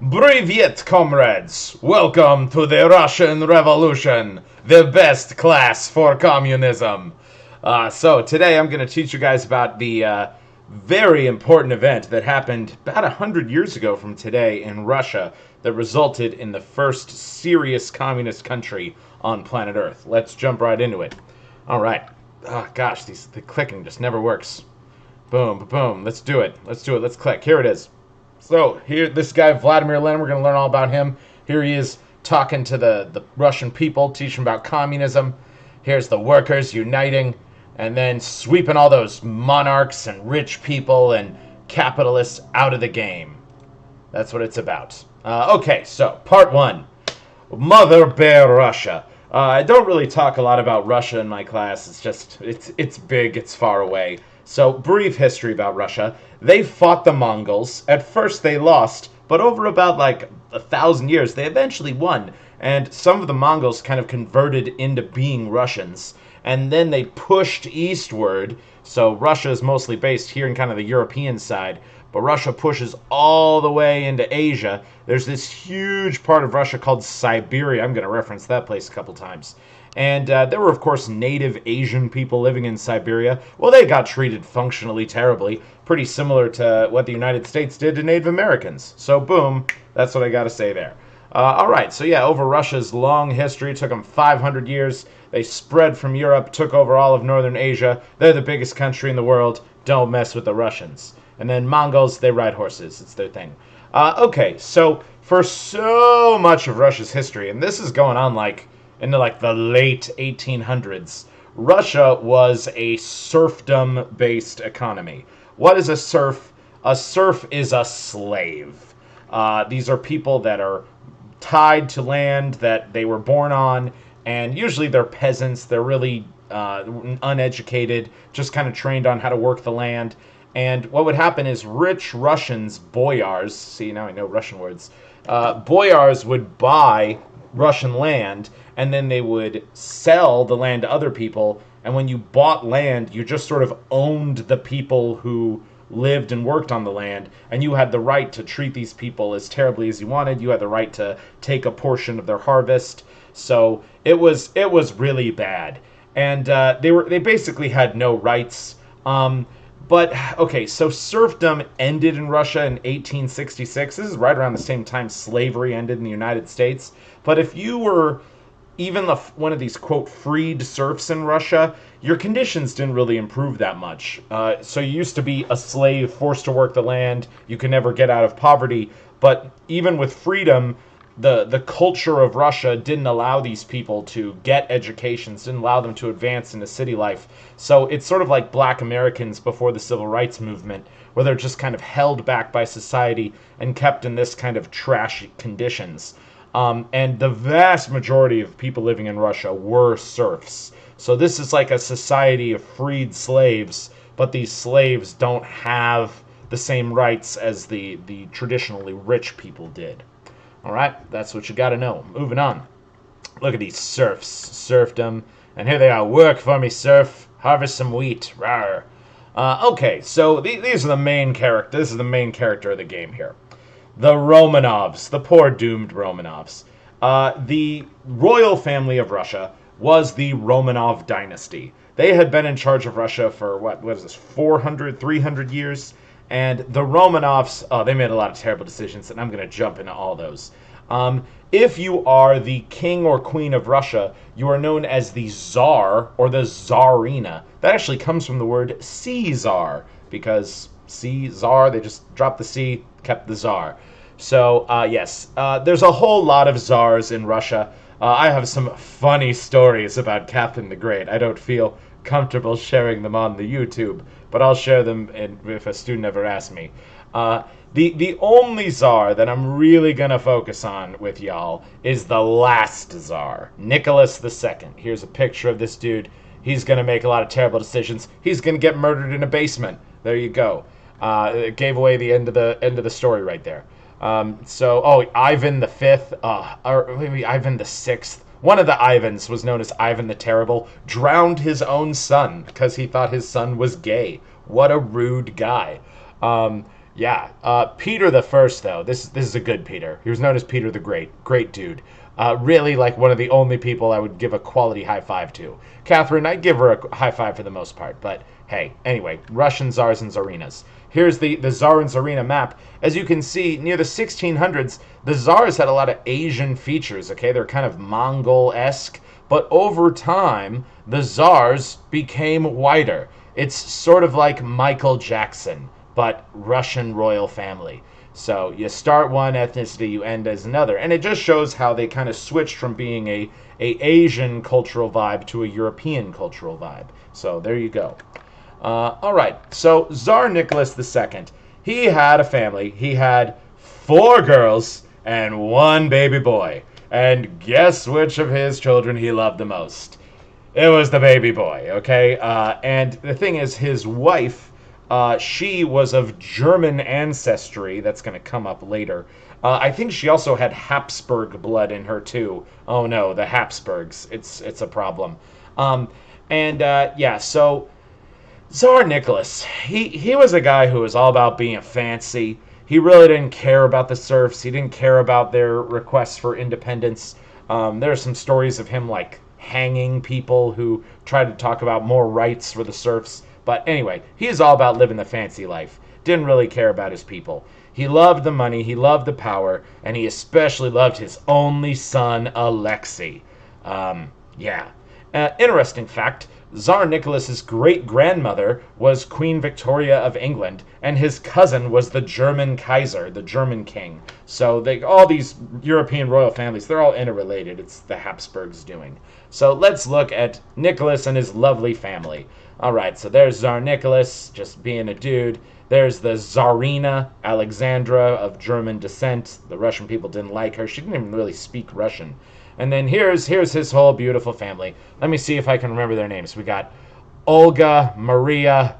Privyet, comrades! Welcome to the Russian Revolution, the best class for communism. So today I'm going to teach you guys about the very important event that happened about 100 years ago from today in Russia that resulted in the first serious communist country on planet Earth. Let's jump right into it. All right. Oh gosh, the clicking just never works. Boom, boom. Let's do it. Let's click. Here it is. So here, this guy Vladimir Lenin. We're going to learn all about him. Here he is talking to the Russian people, teaching about communism. Here's the workers uniting, and then sweeping all those monarchs and rich people and capitalists out of the game. That's what it's about. Okay, so part one, Mother Bear Russia. I don't really talk a lot about Russia in my class. It's big, it's far away. So, brief history about Russia. They fought the Mongols. At first they lost, but over about like 1,000 years, they eventually won. And some of the Mongols kind of converted into being Russians. And then they pushed eastward. So Russia is mostly based here in kind of the European side. But Russia pushes all the way into Asia. There's this huge part of Russia called Siberia. I'm going to reference that place a couple times. And there were, of course, native Asian people living in Siberia. Well, they got treated functionally terribly, pretty similar to what the United States did to Native Americans. So, boom, that's what I got to say there. All right, so yeah, over Russia's long history, it took them 500 years. They spread from Europe, took over all of northern Asia. They're the biggest country in the world. Don't mess with the Russians. And then Mongols, they ride horses. It's their thing. Okay, so for so much of Russia's history, and this is going on into the late 1800s, Russia was a serfdom-based economy. What is a serf? A serf is a slave. These are people that are tied to land that they were born on, and usually they're peasants. They're really uneducated, just kind of trained on how to work the land. And what would happen is rich Russians, boyars, see, now I know Russian words, boyars would buy Russian land, and then they would sell the land to other people. And when you bought land, you just sort of owned the people who lived and worked on the land, and you had the right to treat these people as terribly as you wanted. You had the right to take a portion of their harvest. So it was really bad, and they basically had no rights. But, okay, so serfdom ended in Russia in 1866. This is right around the same time slavery ended in the United States. But if you were even one of these, quote, freed serfs in Russia, your conditions didn't really improve that much. So you used to be a slave, forced to work the land. You could never get out of poverty. But even with freedom, the culture of Russia didn't allow these people to get educations, didn't allow them to advance into city life. So it's sort of like black Americans before the civil rights movement, where they're just kind of held back by society and kept in this kind of trashy conditions. And the vast majority of people living in Russia were serfs. So this is like a society of freed slaves, but these slaves don't have the same rights as the traditionally rich people did. All right, that's what you got to know. Moving on. Look at these serfs, serfdom, and here they are. Work for me, serf. Harvest some wheat. Rawr. Okay, so these are the main character. This is the main character of the game here. The Romanovs, the poor doomed Romanovs. The royal family of Russia was the Romanov dynasty. They had been in charge of Russia for, what is this, 400, 300 years? And the Romanovs, they made a lot of terrible decisions, and I'm going to jump into all those. If you are the king or queen of Russia, you are known as the Tsar or the Tsarina. That actually comes from the word Caesar, because Czar, they just dropped the C, kept the Tsar. So, yes, there's a whole lot of Tsars in Russia. I have some funny stories about Catherine the Great. I don't feel comfortable sharing them on the YouTube, but I'll share them if a student ever asks me. The only Tsar that I'm really going to focus on with y'all is the last Tsar, Nicholas II. Here's a picture of this dude. He's going to make a lot of terrible decisions. He's going to get murdered in a basement. There you go. It gave away the end of the story right there. Ivan V, or maybe Ivan VI. One of the Ivans was known as Ivan the Terrible, drowned his own son because he thought his son was gay. What a rude guy. Yeah, Peter the First, though, this is a good Peter. He was known as Peter the Great. Great dude. Really, like one of the only people I would give a quality high five to. Catherine, I'd give her a high five for the most part. But hey, anyway, Russian czars and czarinas. Here's the czar and czarina map. As you can see, near the 1600s, the czars had a lot of Asian features. Okay, they're kind of Mongol-esque. But over time, the czars became whiter. It's sort of like Michael Jackson, but Russian royal family. So you start one ethnicity, you end as another. And it just shows how they kind of switched from being a Asian cultural vibe to a European cultural vibe. So there you go. All right, so Tsar Nicholas II, he had a family. He had 4 girls and 1 baby boy. And guess which of his children he loved the most? It was the baby boy, okay? And the thing is, his wife, she was of German ancestry. That's going to come up later. I think she also had Habsburg blood in her, too. Oh, no, the Habsburgs. It's a problem. Yeah, so Tsar Nicholas, he was a guy who was all about being fancy. He really didn't care about the serfs. He didn't care about their requests for independence. There are some stories of him, like, hanging people who tried to talk about more rights for the serfs. But anyway, he's all about living the fancy life. Didn't really care about his people. He loved the money, he loved the power, and he especially loved his only son, Alexei. Yeah. Interesting fact, Tsar Nicholas's great-grandmother was Queen Victoria of England, and his cousin was the German Kaiser, the German king. So all these European royal families, they're all interrelated. It's the Habsburgs doing. So let's look at Nicholas and his lovely family. All right, so there's Tsar Nicholas, just being a dude. There's the Tsarina, Alexandra, of German descent. The Russian people didn't like her. She didn't even really speak Russian. And then here's his whole beautiful family. Let me see if I can remember their names. We got Olga, Maria,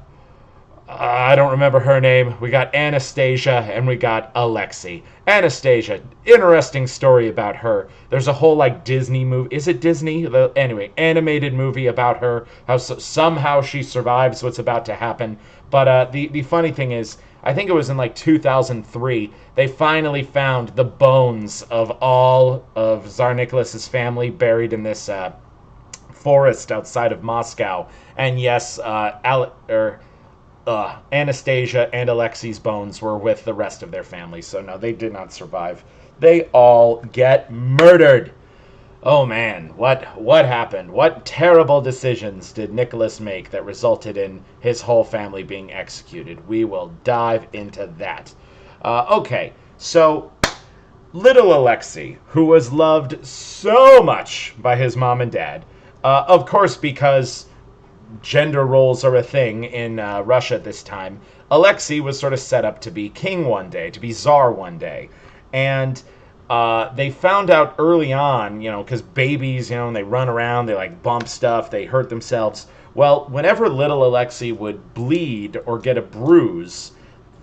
I don't remember her name. We got Anastasia, and we got Alexei. Anastasia, interesting story about her. There's a whole, like, Disney movie. Is it Disney? Anyway, animated movie about her. How somehow she survives what's about to happen. But the funny thing is, I think it was in, like, 2003, they finally found the bones of all of Tsar Nicholas's family buried in this forest outside of Moscow. And yes, Anastasia and Alexei's bones were with the rest of their family. So no, they did not survive. They all get murdered. Oh man, what happened? What terrible decisions did Nicholas make that resulted in his whole family being executed? We will dive into that. Okay, so little Alexei, who was loved so much by his mom and dad, of course because gender roles are a thing in Russia at this time, Alexei was sort of set up to be king one day, to be czar one day. And they found out early on, because babies, and they run around, they like bump stuff, they hurt themselves. Well, whenever little Alexei would bleed or get a bruise,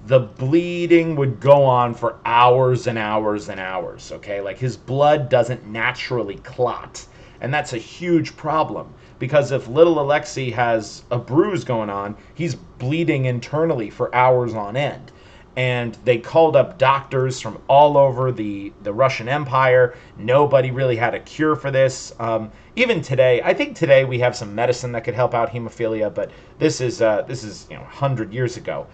the bleeding would go on for hours and hours and hours, okay? Like his blood doesn't naturally clot. And that's a huge problem. Because if little Alexei has a bruise going on, he's bleeding internally for hours on end. And they called up doctors from all over the Russian Empire. Nobody really had a cure for this. Even today, I think today we have some medicine that could help out hemophilia, but this is 100 years ago.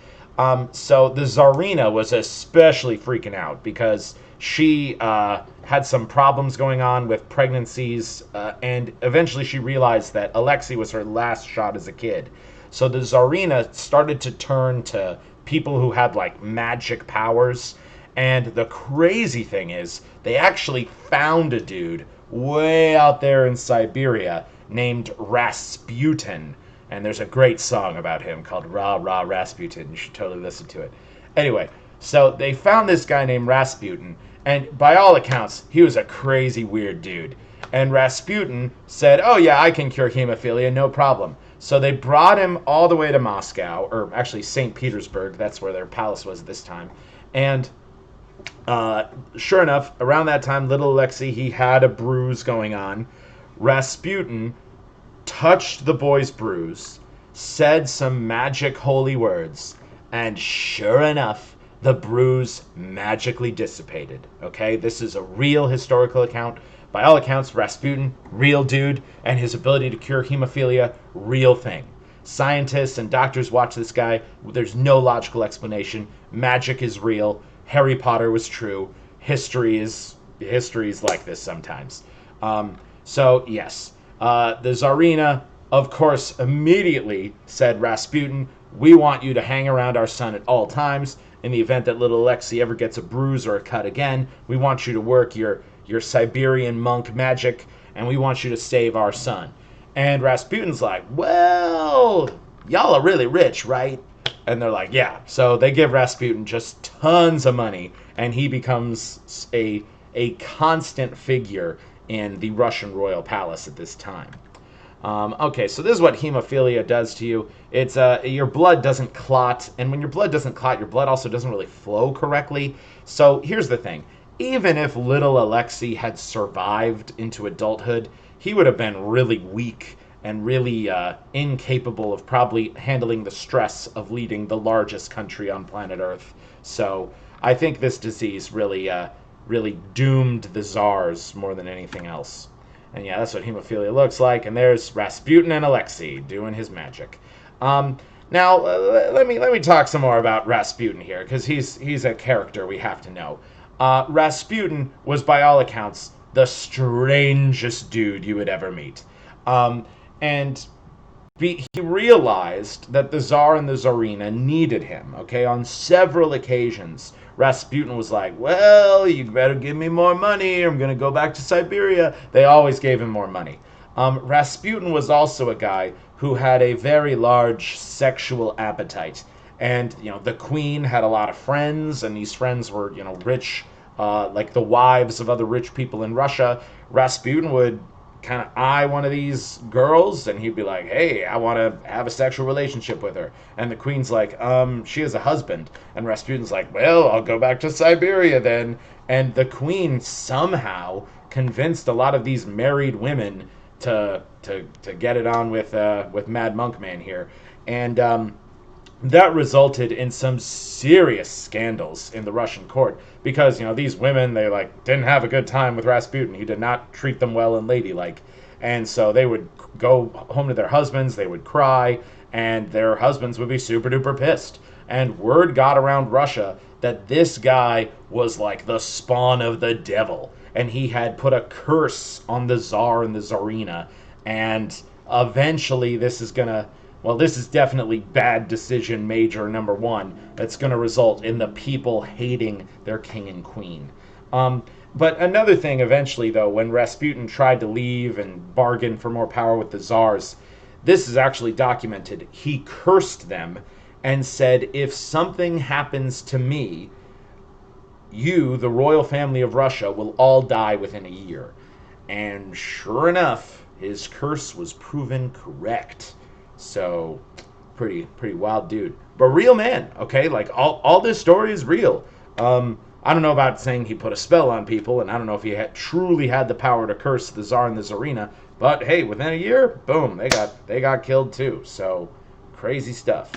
So the Tsarina was especially freaking out because she had some problems going on with pregnancies, and eventually she realized that Alexei was her last shot as a kid. So the Tsarina started to turn to people who had like magic powers, and the crazy thing is they actually found a dude way out there in Siberia named Rasputin. And there's a great song about him called Rah Rah Rasputin. You should totally listen to it. Anyway, so they found this guy named Rasputin, and by all accounts, he was a crazy, weird dude. And Rasputin said, oh yeah, I can cure hemophilia, no problem. So they brought him all the way to Moscow, or actually St. Petersburg, that's where their palace was at this time. And sure enough, around that time, little Alexei, he had a bruise going on. Rasputin touched the boy's bruise, said some magic holy words, and sure enough, the bruise magically dissipated. Okay, this is a real historical account. By all accounts, Rasputin, real dude, and his ability to cure hemophilia, real thing. Scientists and doctors watch this guy. There's no logical explanation. Magic is real. Harry Potter was true. History is like this sometimes. So yes, the Tsarina, of course, immediately said, Rasputin, we want you to hang around our son at all times. In the event that little Alexei ever gets a bruise or a cut again, we want you to work your Siberian monk magic, and we want you to save our son. And Rasputin's like, well, y'all are really rich, right? And they're like, yeah. So they give Rasputin just tons of money, and he becomes a constant figure in the Russian royal palace at this time. Okay, so this is what hemophilia does to you. It's your blood doesn't clot, and when your blood doesn't clot, your blood also doesn't really flow correctly. So here's the thing. Even if little Alexei had survived into adulthood, he would have been really weak and really incapable of probably handling the stress of leading the largest country on planet Earth. So I think this disease really doomed the Czars more than anything else. And yeah, that's what hemophilia looks like. And there's Rasputin and Alexei doing his magic. Now, let me talk some more about Rasputin here, because he's a character we have to know. Rasputin was, by all accounts, the strangest dude you would ever meet. And he realized that the Tsar and the Tsarina needed him, okay? On several occasions, Rasputin was like, well, you better give me more money, or I'm going to go back to Siberia. They always gave him more money. Rasputin was also a guy who had a very large sexual appetite. And, the queen had a lot of friends, and these friends were, rich, like the wives of other rich people in Russia. Rasputin would kind of eye one of these girls, and he'd be like, hey, I want to have a sexual relationship with her. And the queen's like, she has a husband. And Rasputin's like, well, I'll go back to Siberia then. And the queen somehow convinced a lot of these married women to get it on with Mad Monk Man here. And that resulted in some serious scandals in the Russian court, because these women, they didn't have a good time with Rasputin. He did not treat them well and ladylike, and so they would go home to their husbands, they would cry, and their husbands would be super duper pissed. And word got around Russia that this guy was like the spawn of the devil, and he had put a curse on the Tsar and the Tsarina, and eventually this is definitely bad decision major number one. That's going to result in the people hating their king and queen. But another thing eventually, though, when Rasputin tried to leave and bargain for more power with the Czars, this is actually documented. He cursed them and said, if something happens to me, you, the royal family of Russia, will all die within a year. And sure enough, his curse was proven correct. So, pretty wild dude. But real man, okay? All this story is real. I don't know about saying he put a spell on people, and I don't know if he truly had the power to curse the Tsar and the Tsarina, but hey, within a year, boom, they got killed too. So, crazy stuff.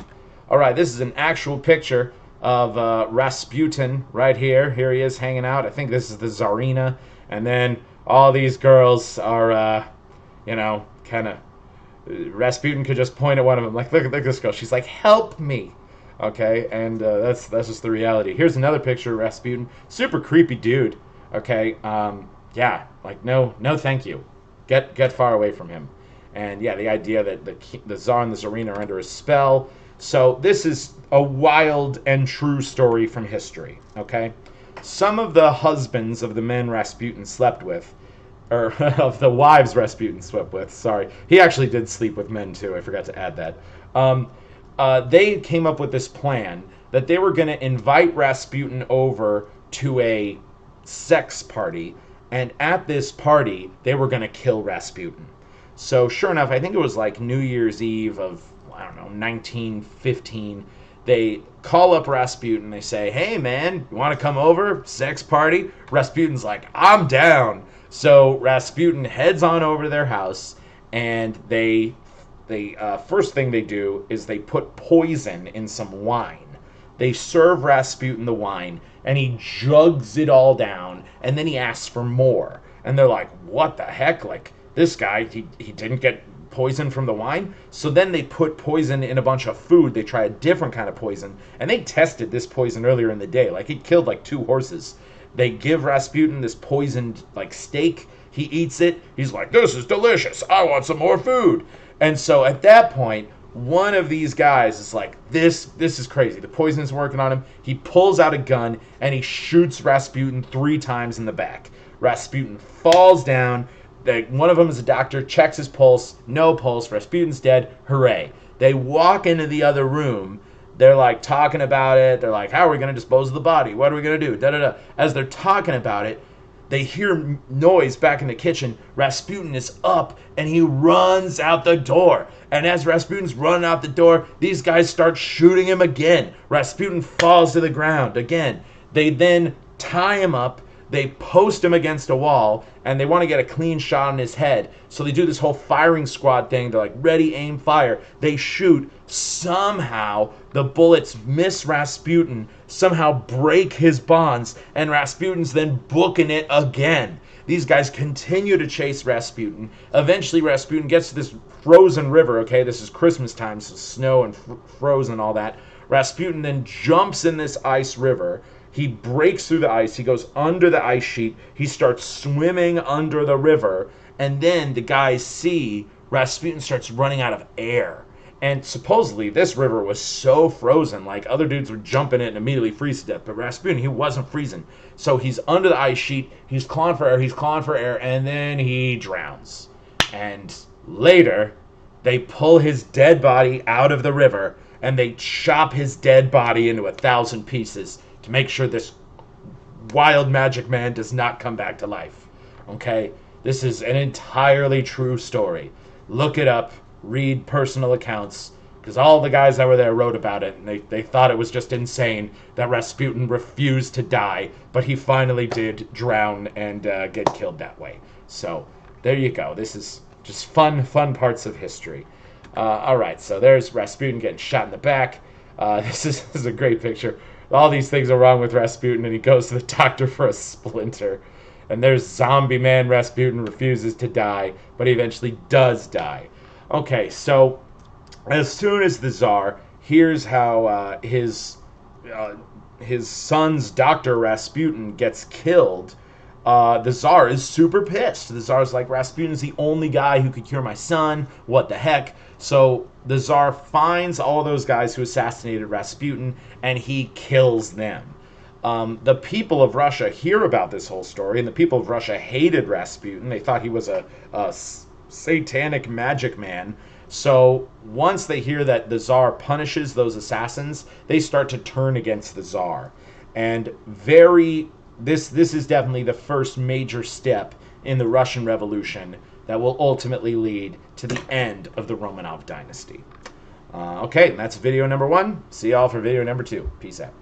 All right, this is an actual picture of Rasputin right here. Here he is hanging out. I think this is the Tsarina, and then all these girls are, kind of. Rasputin could just point at one of them, like, look at this girl. She's like, help me. Okay, and that's just the reality. Here's another picture of Rasputin. Super creepy dude. Okay, yeah, no, thank you. Get far away from him. And yeah, the idea that the Tsar and the Tsarina are under a spell. So this is a wild and true story from history. Okay, some of the husbands of the men Rasputin slept with, or of the wives Rasputin slept with, sorry. He actually did sleep with men too, I forgot to add that. They came up with this plan that they were going to invite Rasputin over to a sex party, and at this party, they were going to kill Rasputin. So sure enough, I think it was like New Year's Eve of, 1915, they call up Rasputin, they say, hey man, you want to come over? Sex party? Rasputin's like, I'm down. So Rasputin heads on over to their house, and they first thing they do is they put poison in some wine. They serve Rasputin the wine, and he jugs it all down, and then he asks for more. And they're like, what the heck? Like, this guy, he didn't get poison from the wine? So then they put poison in a bunch of food. They try a different kind of poison, and they tested this poison earlier in the day. Like, it killed like 2 horses. They give Rasputin this poisoned like steak. He eats it. He's like, this is delicious. I want some more food. And so at that point, one of these guys is like, this is crazy. The poison is working on him. He pulls out a gun and he shoots Rasputin 3 times in the back. Rasputin falls down. One of them is a doctor, checks his pulse. No pulse. Rasputin's dead. Hooray. They walk into the other room. They're like talking about it. They're like, how are we going to dispose of the body? What are we going to do? Da, da, da. As they're talking about it, they hear noise back in the kitchen. Rasputin is up and he runs out the door. And as Rasputin's running out the door, these guys start shooting him again. Rasputin falls to the ground again. They then tie him up. They post him against a wall, and they want to get a clean shot on his head. So they do this whole firing squad thing. They're like, ready, aim, fire. They shoot. Somehow, the bullets miss Rasputin, somehow break his bonds, and Rasputin's then booking it again. These guys continue to chase Rasputin. Eventually, Rasputin gets to this frozen river, okay? This is Christmas time, so snow and frozen and all that. Rasputin then jumps in this ice river. He breaks through the ice. He goes under the ice sheet. He starts swimming under the river. And then the guys see Rasputin starts running out of air. And supposedly this river was so frozen, like other dudes were jumping in and immediately freeze to death. But Rasputin, he wasn't freezing. So he's under the ice sheet. He's clawing for air. And then he drowns. And later, they pull his dead body out of the river. And they chop his dead body into 1,000 pieces. To make sure this wild magic man does not come back to life. Okay? This is an entirely true story. Look it up. Read personal accounts. Because all the guys that were there wrote about it. And they thought it was just insane that Rasputin refused to die. But he finally did drown and get killed that way. So, there you go. This is just fun parts of history. Alright, so there's Rasputin getting shot in the back. This is a great picture. All these things are wrong with Rasputin, and he goes to the doctor for a splinter. And there's zombie man Rasputin refuses to die, but he eventually does die. Okay, so as soon as the Tsar hears how his son's Dr. Rasputin gets killed, the Tsar is super pissed. The Tsar's like, Rasputin's the only guy who could cure my son. What the heck? So the Tsar finds all those guys who assassinated Rasputin, and he kills them. The people of Russia hear about this whole story, and the people of Russia hated Rasputin. They thought he was a satanic magic man. So once they hear that the Tsar punishes those assassins, they start to turn against the Tsar. And this is definitely the first major step in the Russian Revolution that will ultimately lead to the end of the Romanov dynasty. Okay, and that's video number 1. See y'all for video number 2. Peace out.